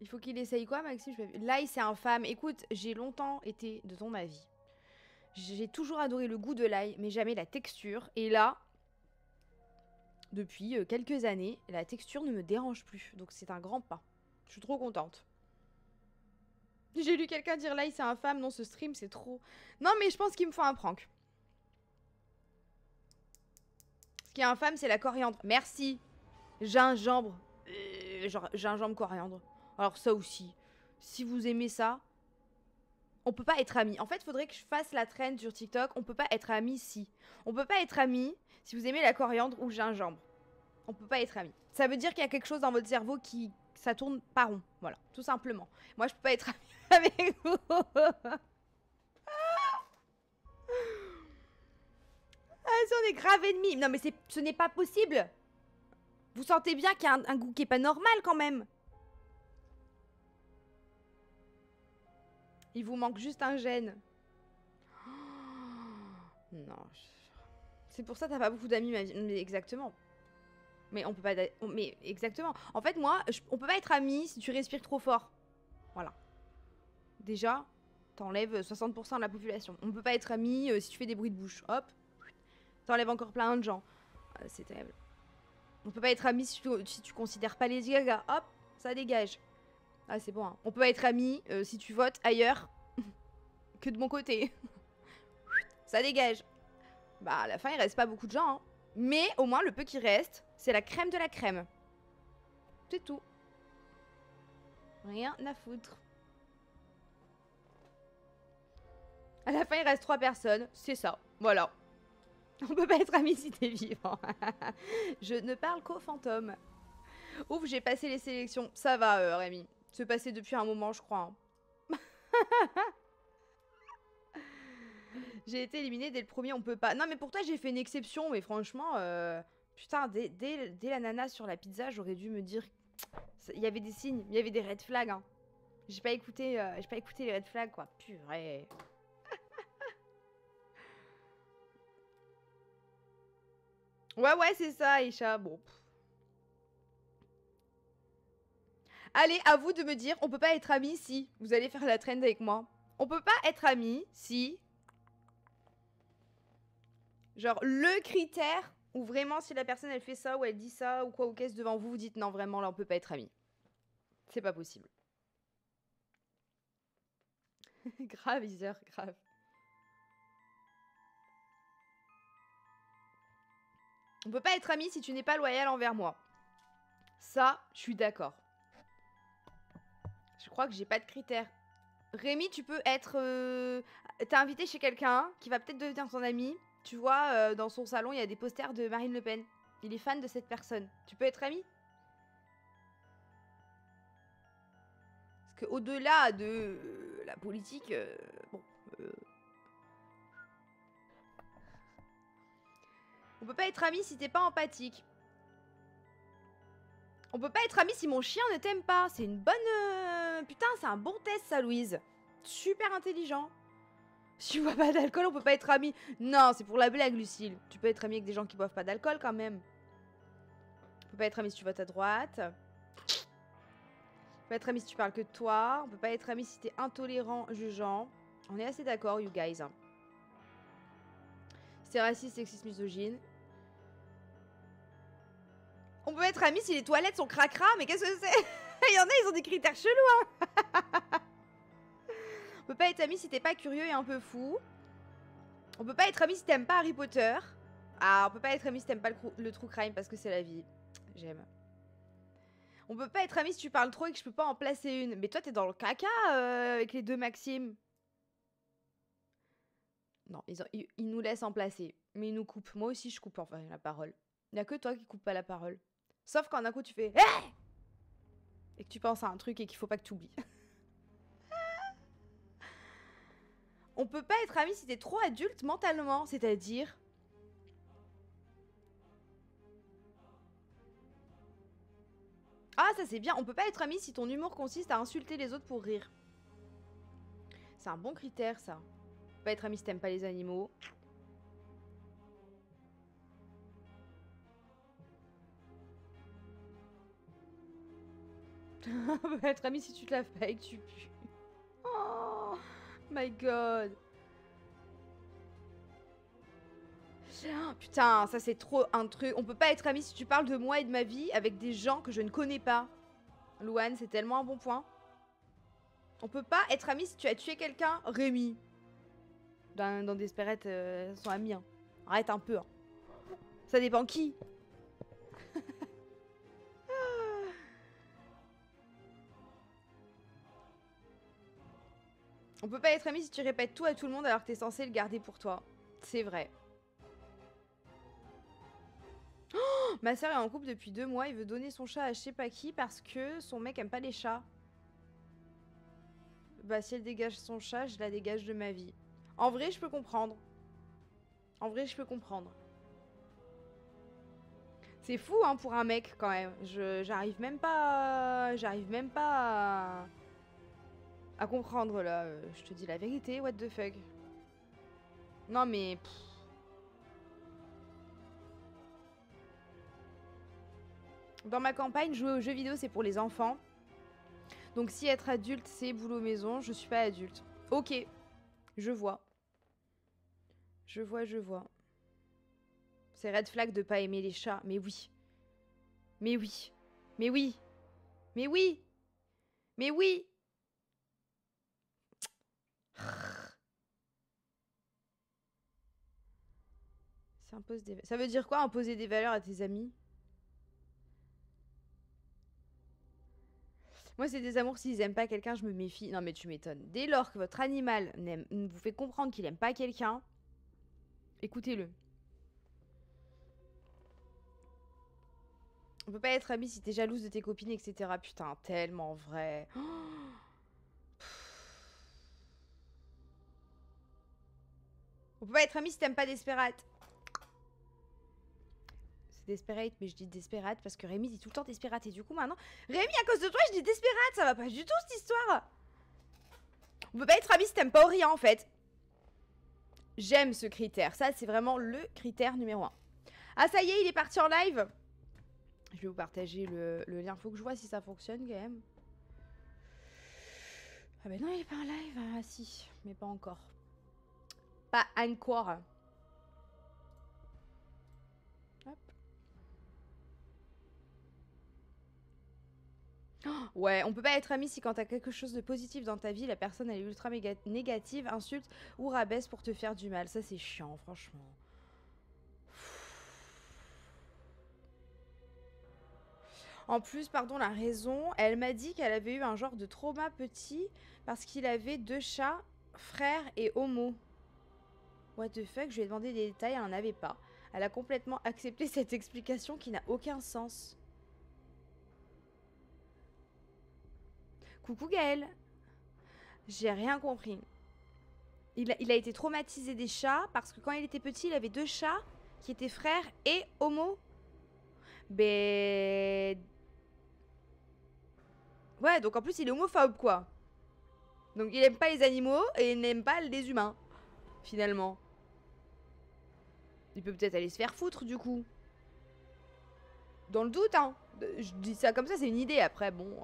Il faut qu'il essaye quoi, Maxime? L'ail, c'est infâme. Écoute, j'ai longtemps été de ton avis. J'ai toujours adoré le goût de l'ail, mais jamais la texture. Et là, depuis quelques années, la texture ne me dérange plus. Donc c'est un grand pas. Je suis trop contente. J'ai lu quelqu'un dire l'ail, c'est infâme. Non, ce stream, c'est trop... Non, mais je pense qu'il me faut un prank. Ce qui est infâme, c'est la coriandre. Merci. Gingembre. Genre, gingembre, coriandre. Alors ça aussi. Si vous aimez ça... On peut pas être amis. En fait, faudrait que je fasse la trend sur TikTok. On peut pas être amis si. On peut pas être amis si vous aimez la coriandre ou le gingembre. On peut pas être amis. Ça veut dire qu'il y a quelque chose dans votre cerveau qui... Ça tourne pas rond. Voilà, tout simplement. Moi, je peux pas être amie avec vous. Ah, si on est grave ennemis. Non, mais ce n'est pas possible. Vous sentez bien qu'il y a un goût qui est pas normal quand même. Il vous manque juste un gène. Oh, non. C'est pour ça que t'as pas beaucoup d'amis, mais exactement. Mais on peut pas... Mais exactement. En fait, moi, on peut pas être amis si tu respires trop fort. Voilà. Déjà, t'enlèves 60% de la population. On peut pas être amis si tu fais des bruits de bouche. Hop. T'enlèves encore plein de gens. C'est terrible. On peut pas être amis si tu considères pas les Gaga. Hop, ça dégage. Ah, c'est bon. Hein. On peut pas être amis si tu votes ailleurs que de mon côté. Ça dégage. Bah, à la fin, il reste pas beaucoup de gens. Hein. Mais au moins, le peu qui reste, c'est la crème de la crème. C'est tout. Rien à foutre. À la fin, il reste 3 personnes. C'est ça. Voilà. On peut pas être amis si t'es vivant. Je ne parle qu'aux fantômes. Ouf, j'ai passé les sélections. Ça va, Rémi. C'est passé depuis un moment, je crois. Hein. J'ai été éliminée dès le premier, on peut pas. Non, mais pour toi, j'ai fait une exception, mais franchement, putain, dès l'ananas sur la pizza, j'aurais dû me dire. Il y avait des signes, il y avait des red flags. Hein. J'ai pas écouté les red flags, quoi. Purée. Ouais, c'est ça, Aïcha. Bon. Allez, à vous de me dire, on peut pas être amis si vous allez faire la trend avec moi. On peut pas être amis si... Genre, le critère où vraiment, si la personne, elle fait ça, ou elle dit ça, ou quoi, ou qu'est-ce devant vous, vous dites non, vraiment, là, on peut pas être amis. C'est pas possible. Grave, Iser, grave. On peut pas être amis si tu n'es pas loyal envers moi. Ça, je suis d'accord. Je crois que j'ai pas de critères. Rémi, tu peux être... T'es invité chez quelqu'un qui va peut-être devenir ton ami. Tu vois, dans son salon, il y a des posters de Marine Le Pen. Il est fan de cette personne. Tu peux être ami? Parce qu'au-delà de la politique, bon... On peut pas être ami si t'es pas empathique. On peut pas être ami si mon chien ne t'aime pas. C'est une bonne... Putain, c'est un bon test, ça, Louise. Super intelligent. Si tu bois pas d'alcool, on peut pas être amis. Non, c'est pour la blague, Lucille. Tu peux être ami avec des gens qui boivent pas d'alcool, quand même. On peut pas être ami si tu votes à droite. On peut pas être ami si tu parles que de toi. On peut pas être ami si t'es intolérant, jugeant. On est assez d'accord, you guys. Si t'es raciste, sexiste, misogyne. On peut être amis si les toilettes sont cracra, mais qu'est-ce que c'est? Il y en a, ils ont des critères chelous, hein. On peut pas être amis si t'es pas curieux et un peu fou. On peut pas être amis si t'aimes pas Harry Potter. Ah, on peut pas être amis si t'aimes pas le true crime parce que c'est la vie. J'aime. On peut pas être amis si tu parles trop et que je peux pas en placer une. Mais toi, t'es dans le caca avec les deux Maxime. Non, ils nous laissent en placer. Mais ils nous coupent. Moi aussi, je coupe enfin la parole. Il y a que toi qui coupes pas la parole. Sauf quand d'un coup, tu fais hey! Et que tu penses à un truc et qu'il faut pas que tu oublies. On peut pas être amis si t'es trop adulte mentalement. C'est-à-dire... Ah, ça c'est bien. On peut pas être amis si ton humour consiste à insulter les autres pour rire. C'est un bon critère, ça. On peut pas être amis si t'aimes pas les animaux. On peut pas être amis si tu te laves pas et que tu pues. Oh my god. Putain, ça c'est trop un truc. On peut pas être amis si tu parles de moi et de ma vie avec des gens que je ne connais pas. Louane, c'est tellement un bon point. On peut pas être amis si tu as tué quelqu'un. Rémi. Dans Desperate, sont amis. Hein. Arrête un peu. Hein. Ça dépend qui. On peut pas être amis si tu répètes tout à tout le monde alors que t'es censé le garder pour toi. C'est vrai. Oh, ma soeur est en couple depuis 2 mois. Il veut donner son chat à je sais pas qui parce que son mec aime pas les chats. Bah si elle dégage son chat, je la dégage de ma vie. En vrai, je peux comprendre. En vrai, je peux comprendre. C'est fou, hein, pour un mec, quand même. J'arrive même pas... J'arrive même pas à comprendre, là. Je te dis la vérité, what the fuck. Non, mais... Dans ma campagne, jouer aux jeux vidéo, c'est pour les enfants. Donc si être adulte, c'est boulot maison, je suis pas adulte. Ok, je vois. Je vois. C'est red flag de pas aimer les chats, mais oui. Mais oui. Mais oui. Mais oui. Mais oui. Ça veut dire quoi, imposer des valeurs à tes amis? Moi, c'est des amours, s'ils aiment pas quelqu'un, je me méfie. Non, mais tu m'étonnes. Dès lors que votre animal vous fait comprendre qu'il aime pas quelqu'un, écoutez-le. On peut pas être amis si t'es jalouse de tes copines, etc. Putain, tellement vrai. Oh. On peut pas être amis si t'aimes pas Desperate. C'est Desperate, mais je dis Desperate parce que Rémi dit tout le temps Desperate. Et du coup, maintenant, Rémi, à cause de toi, je dis Desperate. Ça va pas du tout, cette histoire. On peut pas être amis si t'aimes pas Aurien, en fait. J'aime ce critère. Ça, c'est vraiment le critère numéro 1. Ah, ça y est, il est parti en live. Je vais vous partager le lien. Faut que je vois si ça fonctionne, quand même. Ah ben non, il est pas en live. Ah si, mais pas encore. Pas encore. Hop. Oh, ouais, on peut pas être amis si quand t'as quelque chose de positif dans ta vie, la personne elle est ultra négative, insulte ou rabaisse pour te faire du mal. Ça c'est chiant, franchement. En plus, pardon, la raison, elle m'a dit qu'elle avait eu un genre de trauma petit parce qu'il avait 2 chats, frères et homo. What the fuck, je lui ai demandé des détails, elle n'en avait pas. Elle a complètement accepté cette explication qui n'a aucun sens. Coucou Gaël. J'ai rien compris. Il a été traumatisé des chats parce que quand il était petit, il avait 2 chats qui étaient frères et homo. Ben... Ouais, donc en plus il est homophobe quoi. Donc il aime pas les animaux et il n'aime pas les humains, finalement. Il peut peut-être aller se faire foutre du coup. Dans le doute, hein. Je dis ça comme ça, c'est une idée après, bon...